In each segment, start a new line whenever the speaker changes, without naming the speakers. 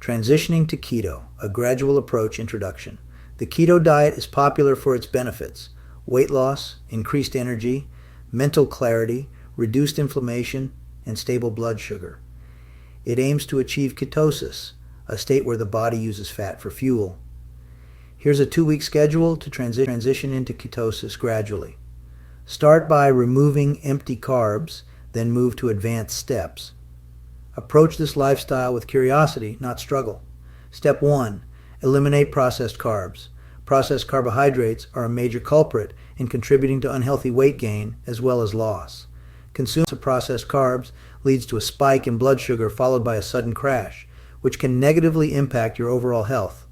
Transitioning to Keto, a gradual approach introduction. The keto diet is popular for its benefits: weight loss, increased energy, mental clarity, reduced inflammation, and stable blood sugar. It aims to achieve ketosis, a state where the body uses fat for fuel. Here's a 2-week schedule to transition into ketosis gradually. Start by removing empty carbs, then move to advanced steps. Approach this lifestyle with curiosity, not struggle. Step 1. Eliminate processed carbs. Processed carbohydrates are a major culprit in contributing to unhealthy weight gain as well as loss. Consumption of processed carbs leads to a spike in blood sugar followed by a sudden crash, which can negatively impact your overall health.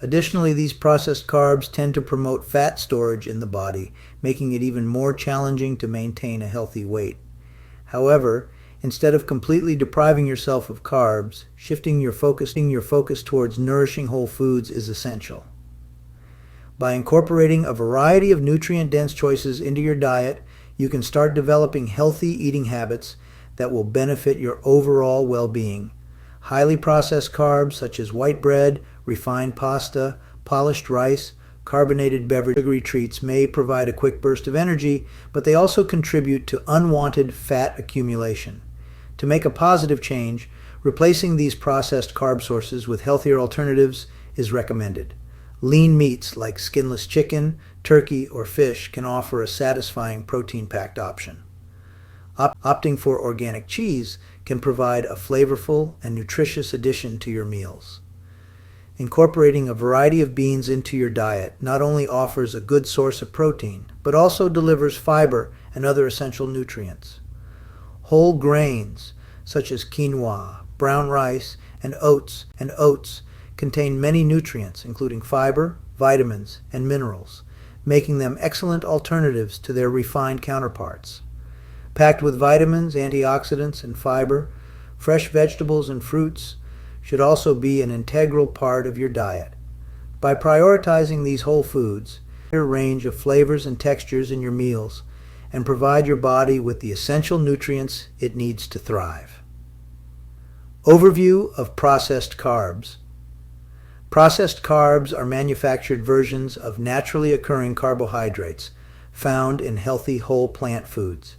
Additionally, these processed carbs tend to promote fat storage in the body, making it even more challenging to maintain a healthy weight. However, instead of completely depriving yourself of carbs, shifting your focus towards nourishing whole foods is essential. By incorporating a variety of nutrient-dense choices into your diet, you can start developing healthy eating habits that will benefit your overall well-being. Highly processed carbs such as white bread, refined pasta, polished rice, carbonated beverage, sugary treats may provide a quick burst of energy, but they also contribute to unwanted fat accumulation. To make a positive change, replacing these processed carb sources with healthier alternatives is recommended. Lean meats like skinless chicken, turkey, or fish can offer a satisfying protein-packed option. Opting for organic cheese can provide a flavorful and nutritious addition to your meals. Incorporating a variety of beans into your diet not only offers a good source of protein, but also delivers fiber and other essential nutrients. Whole grains, such as quinoa, brown rice, and oats contain many nutrients, including fiber, vitamins, and minerals, making them excellent alternatives to their refined counterparts. Packed with vitamins, antioxidants, and fiber, fresh vegetables and fruits should also be an integral part of your diet. By prioritizing these whole foods, a range of flavors and textures in your meals, and provide your body with the essential nutrients it needs to thrive. Overview of processed carbs. Processed carbs are manufactured versions of naturally occurring carbohydrates found in healthy whole plant foods.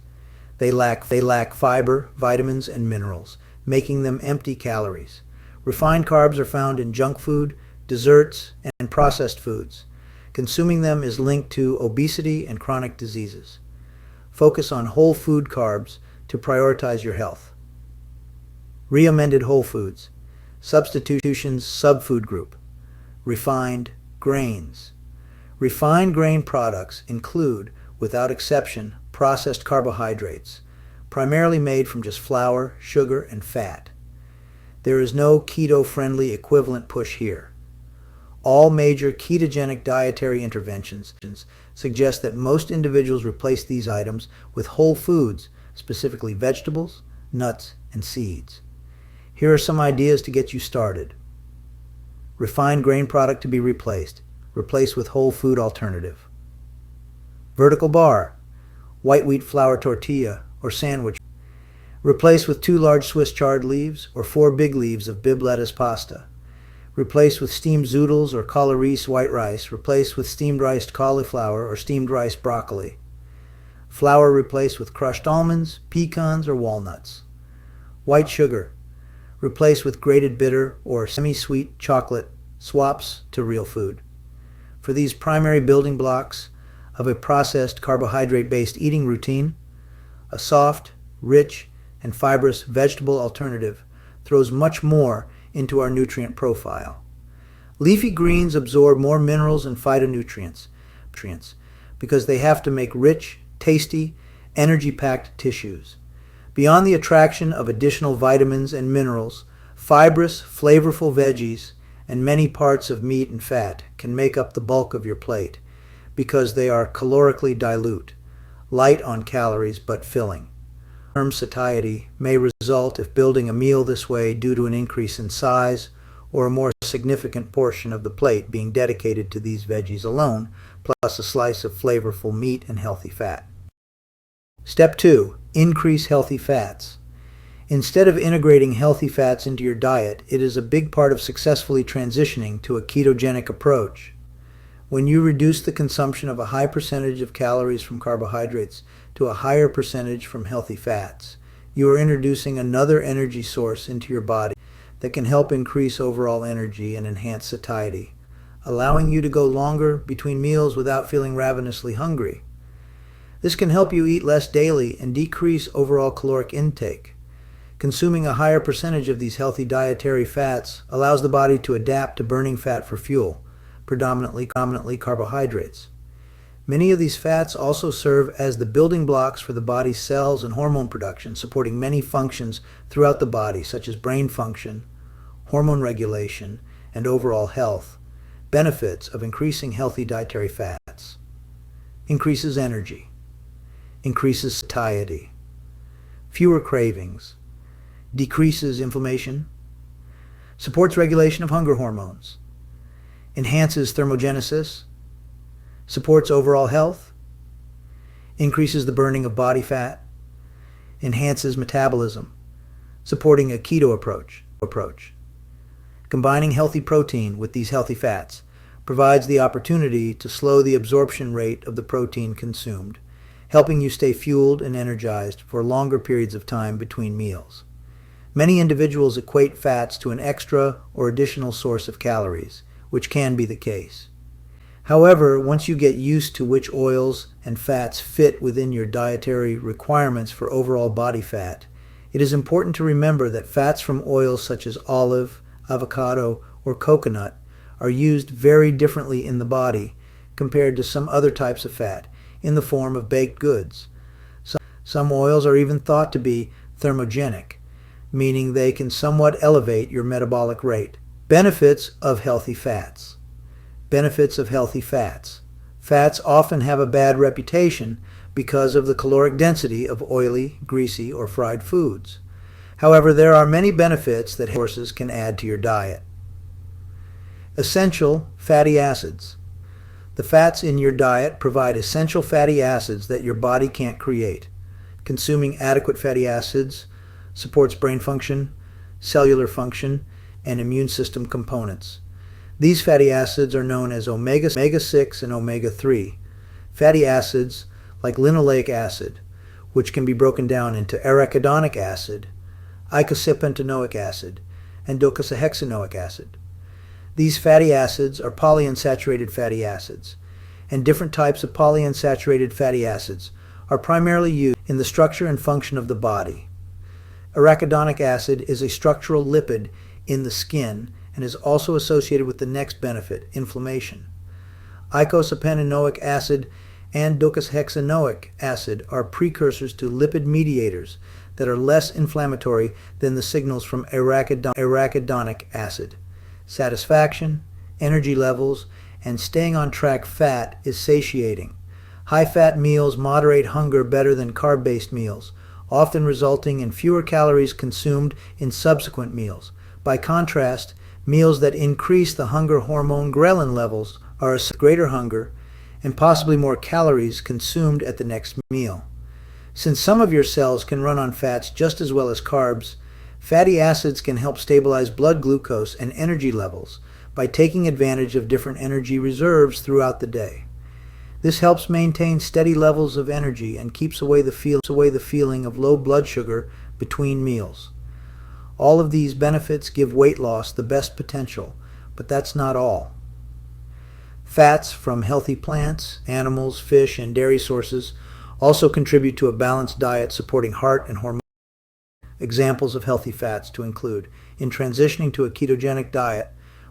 They lack fiber, vitamins, and minerals, making them empty calories. Refined carbs are found in junk food, desserts, and processed foods. Consuming them is linked to obesity and chronic diseases. Focus on whole food carbs to prioritize your health. Re-amended whole foods. Substitutions subfood group. Refined grains. Refined grain products include, without exception, processed carbohydrates, primarily made from just flour, sugar, and fat. There is no keto-friendly equivalent push here. All major ketogenic dietary interventions suggest that most individuals replace these items with whole foods, specifically vegetables, nuts, and seeds. Here are some ideas to get you started. Refined grain product to be replaced. Replace with whole food alternative. Vertical bar, white wheat flour tortilla or sandwich. Replace with 2 large Swiss chard leaves or 4 big leaves of Bib lettuce pasta. Replace with steamed zoodles or cauliflower white rice. Replace with steamed riced cauliflower or steamed riced broccoli. Flour replace with crushed almonds, pecans, or walnuts. White sugar. Replace with grated bitter or semi-sweet chocolate. Swaps to real food. For these primary building blocks of a processed carbohydrate-based eating routine, a soft, rich, and fibrous vegetable alternative throws much more into our nutrient profile. Leafy greens absorb more minerals and phytonutrients because they have to make rich, tasty, energy-packed tissues. Beyond the attraction of additional vitamins and minerals, fibrous, flavorful veggies and many parts of meat and fat can make up the bulk of your plate because they are calorically dilute, light on calories but filling. Satiety may result if building a meal this way due to an increase in size or a more significant portion of the plate being dedicated to these veggies alone, plus a slice of flavorful meat and healthy fat. Step 2. Increase healthy fats. Instead of integrating healthy fats into your diet, it is a big part of successfully transitioning to a ketogenic approach. When you reduce the consumption of a high percentage of calories from carbohydrates to a higher percentage from healthy fats, you are introducing another energy source into your body that can help increase overall energy and enhance satiety, allowing you to go longer between meals without feeling ravenously hungry. This can help you eat less daily and decrease overall caloric intake. Consuming a higher percentage of these healthy dietary fats allows the body to adapt to burning fat for fuel, predominantly carbohydrates. Many of these fats also serve as the building blocks for the body's cells and hormone production, supporting many functions throughout the body, such as brain function, hormone regulation, and overall health. Benefits of increasing healthy dietary fats: increases energy, increases satiety, fewer cravings, decreases inflammation, supports regulation of hunger hormones, enhances thermogenesis, supports overall health, increases the burning of body fat, enhances metabolism, supporting a keto approach. Combining healthy protein with these healthy fats provides the opportunity to slow the absorption rate of the protein consumed, helping you stay fueled and energized for longer periods of time between meals. Many individuals equate fats to an extra or additional source of calories, which can be the case. However, once you get used to which oils and fats fit within your dietary requirements for overall body fat, it is important to remember that fats from oils such as olive, avocado, or coconut are used very differently in the body compared to some other types of fat in the form of baked goods. Some oils are even thought to be thermogenic, meaning they can somewhat elevate your metabolic rate. Benefits of healthy fats. Benefits of healthy fats. Fats often have a bad reputation because of the caloric density of oily, greasy, or fried foods. However, there are many benefits that sources can add to your diet. Essential fatty acids. The fats in your diet provide essential fatty acids that your body can't create. Consuming adequate fatty acids supports brain function, cellular function, and immune system components. These fatty acids are known as omega-6 and omega-3. Fatty acids like linoleic acid, which can be broken down into arachidonic acid, eicosapentaenoic acid, and docosahexaenoic acid. These fatty acids are polyunsaturated fatty acids, and different types of polyunsaturated fatty acids are primarily used in the structure and function of the body. Arachidonic acid is a structural lipid in the skin and is also associated with the next benefit, inflammation. Eicosapentaenoic acid and docosahexaenoic acid are precursors to lipid mediators that are less inflammatory than the signals from arachidonic acid. Satisfaction, energy levels, and staying on track fat is satiating. High-fat meals moderate hunger better than carb-based meals, often resulting in fewer calories consumed in subsequent meals. By contrast, meals that increase the hunger hormone ghrelin levels are a greater hunger and possibly more calories consumed at the next meal. Since some of your cells can run on fats just as well as carbs, fatty acids can help stabilize blood glucose and energy levels by taking advantage of different energy reserves throughout the day. This helps maintain steady levels of energy and keeps away the feeling of low blood sugar between meals. All of these benefits give weight loss the best potential, but that's not all. Fats from healthy plants, animals, fish, and dairy sources also contribute to a balanced diet supporting heart and hormone. Examples of healthy fats to include: in transitioning to a ketogenic diet,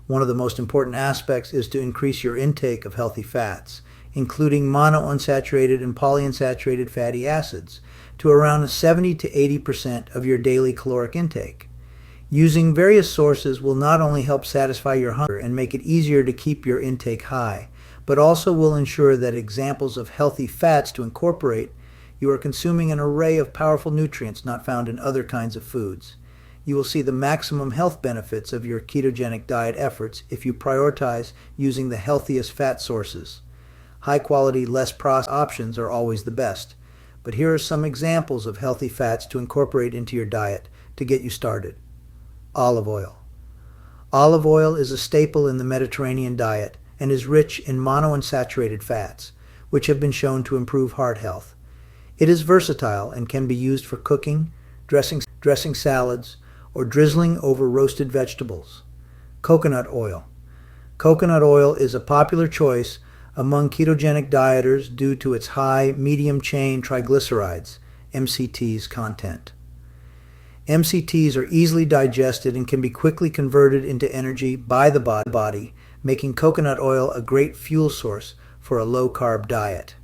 one of the most important aspects is to increase your intake of healthy fats, including monounsaturated and polyunsaturated fatty acids, to around 70 to 80% of your daily caloric intake. Using various sources will not only help satisfy your hunger and make it easier to keep your intake high, but also will ensure that examples of healthy fats to incorporate, you are consuming an array of powerful nutrients not found in other kinds of foods. You will see the maximum health benefits of your ketogenic diet efforts if you prioritize using the healthiest fat sources. High-quality, less processed options are always the best, but here are some examples of healthy fats to incorporate into your diet to get you started. Olive oil. Olive oil is a staple in the Mediterranean diet and is rich in monounsaturated fats, which have been shown to improve heart health. It is versatile and can be used for cooking, dressing salads, or drizzling over roasted vegetables. Coconut oil. Coconut oil is a popular choice among ketogenic dieters due to its high medium-chain triglycerides, MCTs, content. MCTs are easily digested and can be quickly converted into energy by the body, making coconut oil a great fuel source for a low-carb diet.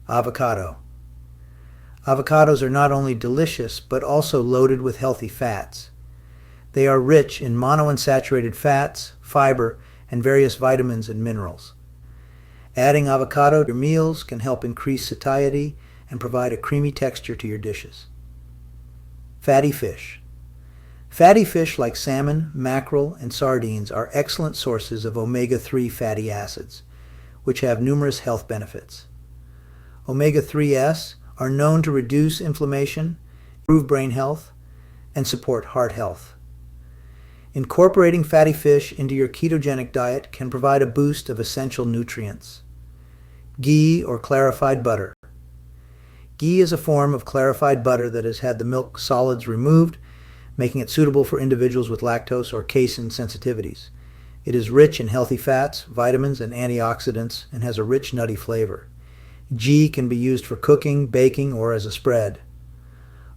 Avocado. Avocados are not only delicious, but also loaded with healthy fats. They are rich in monounsaturated fats, fiber, and various vitamins and minerals. Adding avocado to your meals can help increase satiety and provide a creamy texture to your dishes. Fatty fish. Fatty fish like salmon, mackerel, and sardines are excellent sources of omega-3 fatty acids, which have numerous health benefits. Omega-3s are known to reduce inflammation, improve brain health, and support heart health. Incorporating fatty fish into your ketogenic diet can provide a boost of essential nutrients. Ghee or clarified butter. Ghee is a form of clarified butter that has had the milk solids removed, making it suitable for individuals with lactose or casein sensitivities. It is rich in healthy fats, vitamins, and antioxidants, and has a rich nutty flavor. Ghee can be used for cooking, baking, or as a spread.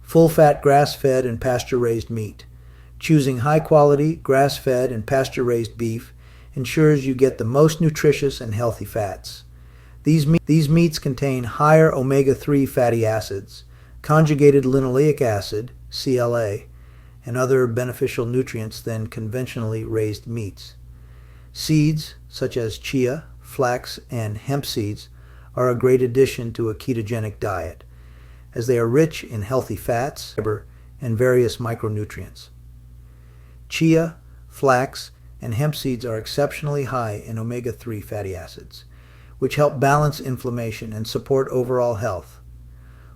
Full-fat grass-fed and pasture-raised meat. Choosing high-quality, grass-fed, and pasture-raised beef ensures you get the most nutritious and healthy fats. These meats contain higher omega-3 fatty acids, conjugated linoleic acid, CLA, and other beneficial nutrients than conventionally raised meats. Seeds, such as chia, flax, and hemp seeds, are a great addition to a ketogenic diet, as they are rich in healthy fats, fiber, and various micronutrients. Chia, flax, and hemp seeds are exceptionally high in omega-3 fatty acids, which help balance inflammation and support overall health.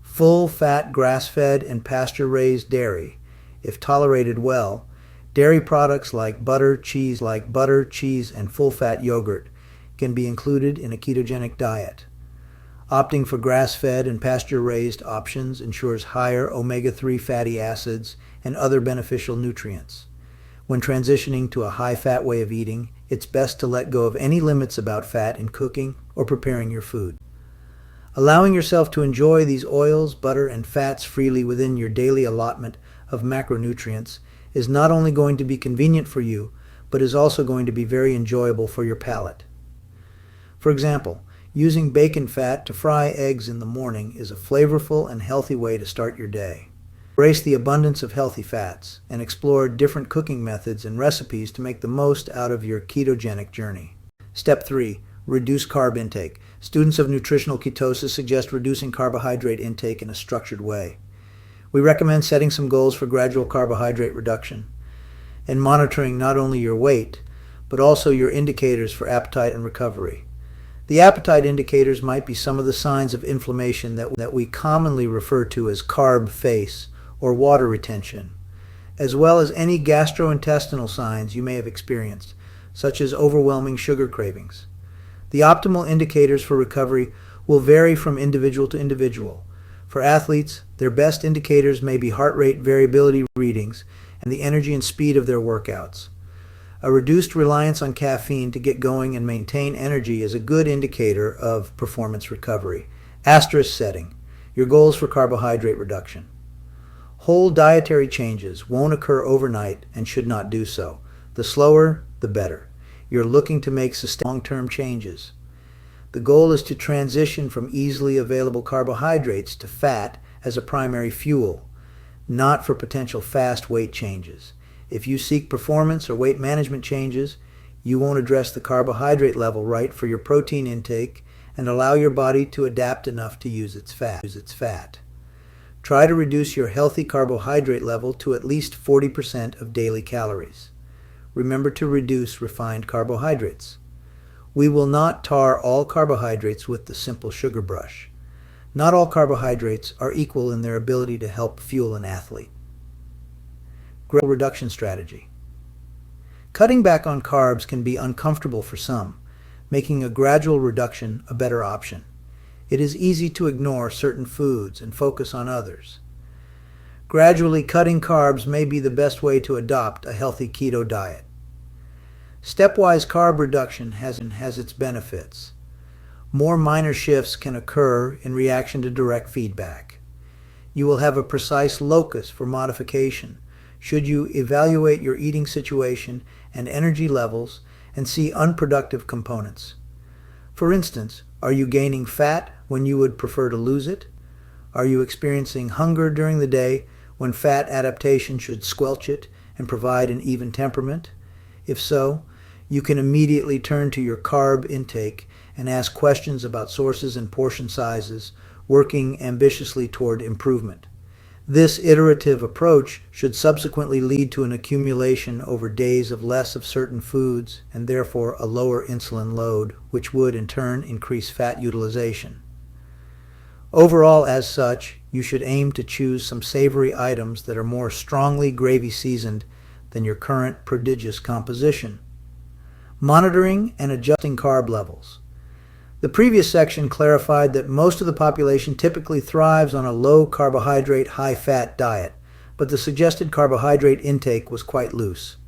Full-fat grass-fed and pasture-raised dairy, if tolerated well, dairy products like butter, cheese, and full-fat yogurt can be included in a ketogenic diet. Opting for grass-fed and pasture-raised options ensures higher omega-3 fatty acids and other beneficial nutrients. When transitioning to a high-fat way of eating, it's best to let go of any limits about fat in cooking or preparing your food. Allowing yourself to enjoy these oils, butter, and fats freely within your daily allotment of macronutrients is not only going to be convenient for you, but is also going to be very enjoyable for your palate. For example, using bacon fat to fry eggs in the morning is a flavorful and healthy way to start your day. Embrace the abundance of healthy fats and explore different cooking methods and recipes to make the most out of your ketogenic journey. Step 3. Reduce carb intake. Students of nutritional ketosis suggest reducing carbohydrate intake in a structured way. We recommend setting some goals for gradual carbohydrate reduction and monitoring not only your weight, but also your indicators for appetite and recovery. The appetite indicators might be some of the signs of inflammation that we commonly refer to as carb face or water retention, as well as any gastrointestinal signs you may have experienced, such as overwhelming sugar cravings. The optimal indicators for recovery will vary from individual to individual. For athletes, their best indicators may be heart rate variability readings and the energy and speed of their workouts. A reduced reliance on caffeine to get going and maintain energy is a good indicator of performance recovery. Asterisk setting. Your goals for carbohydrate reduction. Whole dietary changes won't occur overnight and should not do so. The slower, the better. You're looking to make sustained long-term changes. The goal is to transition from easily available carbohydrates to fat as a primary fuel, not for potential fast weight changes. If you seek performance or weight management changes, you won't address the carbohydrate level right for your protein intake and allow your body to adapt enough to use its fat. Try to reduce your healthy carbohydrate level to at least 40% of daily calories. Remember to reduce refined carbohydrates. We will not tar all carbohydrates with the simple sugar brush. Not all carbohydrates are equal in their ability to help fuel an athlete. Gradual reduction strategy. Cutting back on carbs can be uncomfortable for some, making a gradual reduction a better option. It is easy to ignore certain foods and focus on others. Gradually cutting carbs may be the best way to adopt a healthy keto diet. Stepwise carb reduction has its benefits. More minor shifts can occur in reaction to direct feedback. You will have a precise locus for modification should you evaluate your eating situation and energy levels and see unproductive components. For instance, are you gaining fat when you would prefer to lose it? Are you experiencing hunger during the day when fat adaptation should squelch it and provide an even temperament? If so, you can immediately turn to your carb intake and ask questions about sources and portion sizes, working ambitiously toward improvement. This iterative approach should subsequently lead to an accumulation over days of less of certain foods and therefore a lower insulin load, which would in turn increase fat utilization. Overall, as such, you should aim to choose some savory items that are more strongly gravy seasoned than your current prodigious composition. Monitoring and adjusting carb levels. The previous section clarified that most of the population typically thrives on a low carbohydrate, high fat diet, but the suggested carbohydrate intake was quite loose.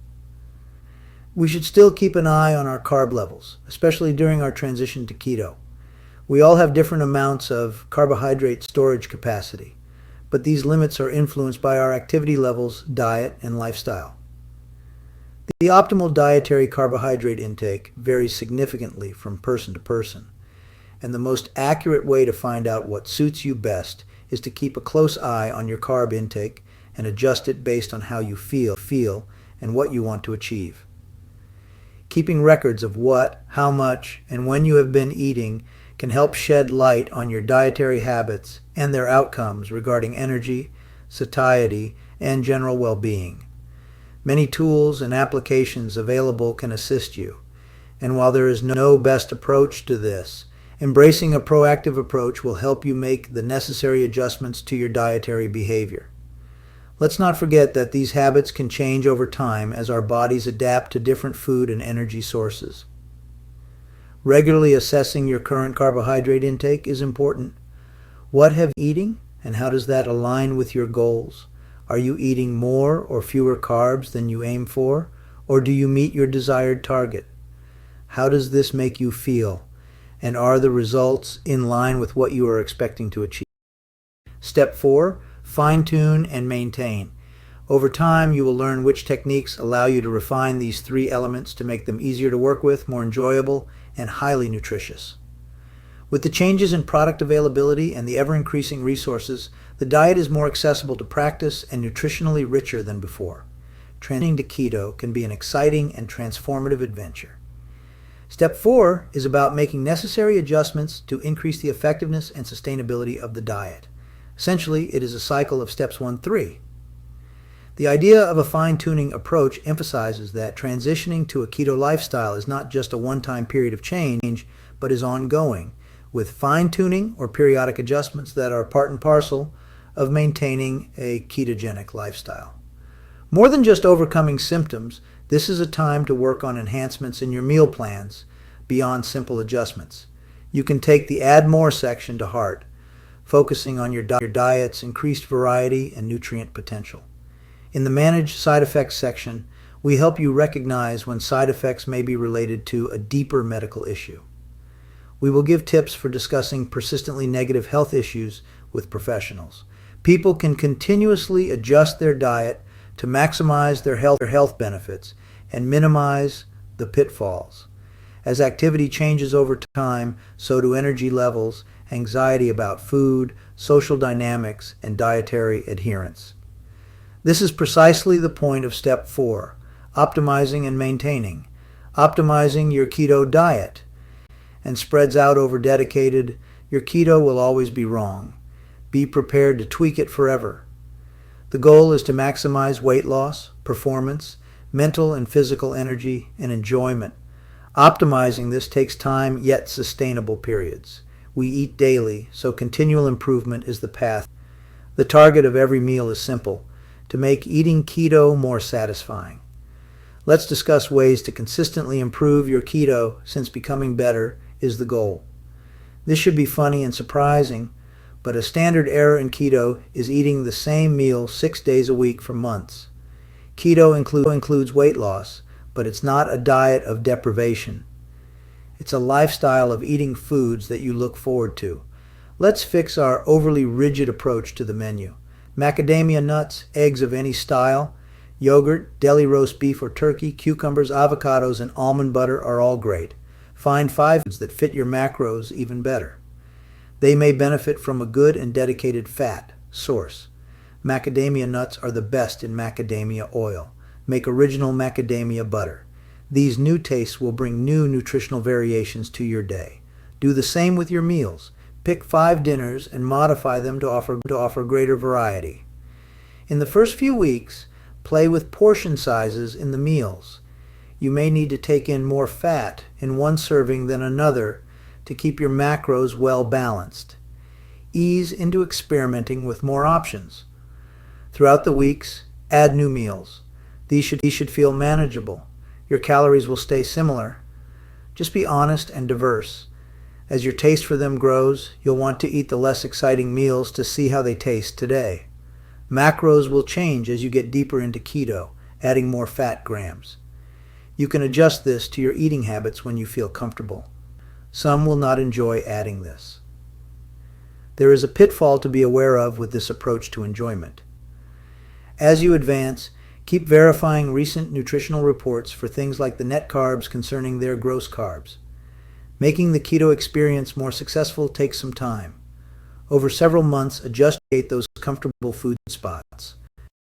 We should still keep an eye on our carb levels, especially during our transition to keto. We all have different amounts of carbohydrate storage capacity, but these limits are influenced by our activity levels, diet, and lifestyle. The optimal dietary carbohydrate intake varies significantly from person to person, and the most accurate way to find out what suits you best is to keep a close eye on your carb intake and adjust it based on how you feel and what you want to achieve. Keeping records of what, how much, and when you have been eating can help shed light on your dietary habits and their outcomes regarding energy, satiety, and general well-being. Many tools and applications available can assist you, and while there is no best approach to this, embracing a proactive approach will help you make the necessary adjustments to your dietary behavior. Let's not forget that these habits can change over time as our bodies adapt to different food and energy sources. Regularly assessing your current carbohydrate intake is important. What have you been eating, and how does that align with your goals? Are you eating more or fewer carbs than you aim for, or do you meet your desired target? How does this make you feel, and are the results in line with what you are expecting to achieve? Step 4, fine-tune and maintain. Over time, you will learn which techniques allow you to refine these 3 elements to make them easier to work with, more enjoyable, and highly nutritious. With the changes in product availability and the ever-increasing resources, the diet is more accessible to practice and nutritionally richer than before. Transitioning to keto can be an exciting and transformative adventure. Step 4 is about making necessary adjustments to increase the effectiveness and sustainability of the diet. Essentially, it is a cycle of steps 1-3. The idea of a fine-tuning approach emphasizes that transitioning to a keto lifestyle is not just a one-time period of change, but is ongoing, with fine-tuning or periodic adjustments that are part and parcel of maintaining a ketogenic lifestyle. More than just overcoming symptoms, this is a time to work on enhancements in your meal plans beyond simple adjustments. You can take the Add More section to heart, focusing on your diet's increased variety and nutrient potential. In the Manage Side Effects section, we help you recognize when side effects may be related to a deeper medical issue. We will give tips for discussing persistently negative health issues with professionals. People can continuously adjust their diet to maximize their health benefits and minimize the pitfalls. As activity changes over time, so do energy levels, anxiety about food, social dynamics, and dietary adherence. This is precisely the point of Step 4, optimizing and maintaining. Optimizing your keto diet and spreads out over dedicated, your keto will always be wrong. Be prepared to tweak it forever. The goal is to maximize weight loss, performance, mental and physical energy, and enjoyment. Optimizing this takes time yet sustainable periods. We eat daily, so continual improvement is the path. The target of every meal is simple. to make eating keto more satisfying. Let's discuss ways to consistently improve your keto since becoming better is the goal. This should be funny and surprising, but a standard error in keto is eating the same meal 6 days a week for months. Keto includes weight loss, but it's not a diet of deprivation. It's a lifestyle of eating foods that you look forward to. Let's fix our overly rigid approach to the menu. Macadamia nuts, eggs of any style, yogurt, deli roast beef or turkey, cucumbers, avocados, and almond butter are all great. Find 5 foods that fit your macros even better. They may benefit from a good and dedicated fat source. Macadamia nuts are the best in macadamia oil. Make original macadamia butter. These new tastes will bring new nutritional variations to your day. Do the same with your meals. Pick 5 dinners and modify them to offer greater variety. In the first few weeks, play with portion sizes in the meals. You may need to take in more fat in one serving than another to keep your macros well balanced. Ease into experimenting with more options. Throughout the weeks, add new meals. These should feel manageable. Your calories will stay similar. Just be honest and diverse. As your taste for them grows, you'll want to eat the less exciting meals to see how they taste today. Macros will change as you get deeper into keto, adding more fat grams. You can adjust this to your eating habits when you feel comfortable. Some will not enjoy adding this. There is a pitfall to be aware of with this approach to enjoyment. As you advance, keep verifying recent nutritional reports for things like the net carbs concerning their gross carbs. Making the keto experience more successful takes some time. Over several months, adjust those comfortable food spots.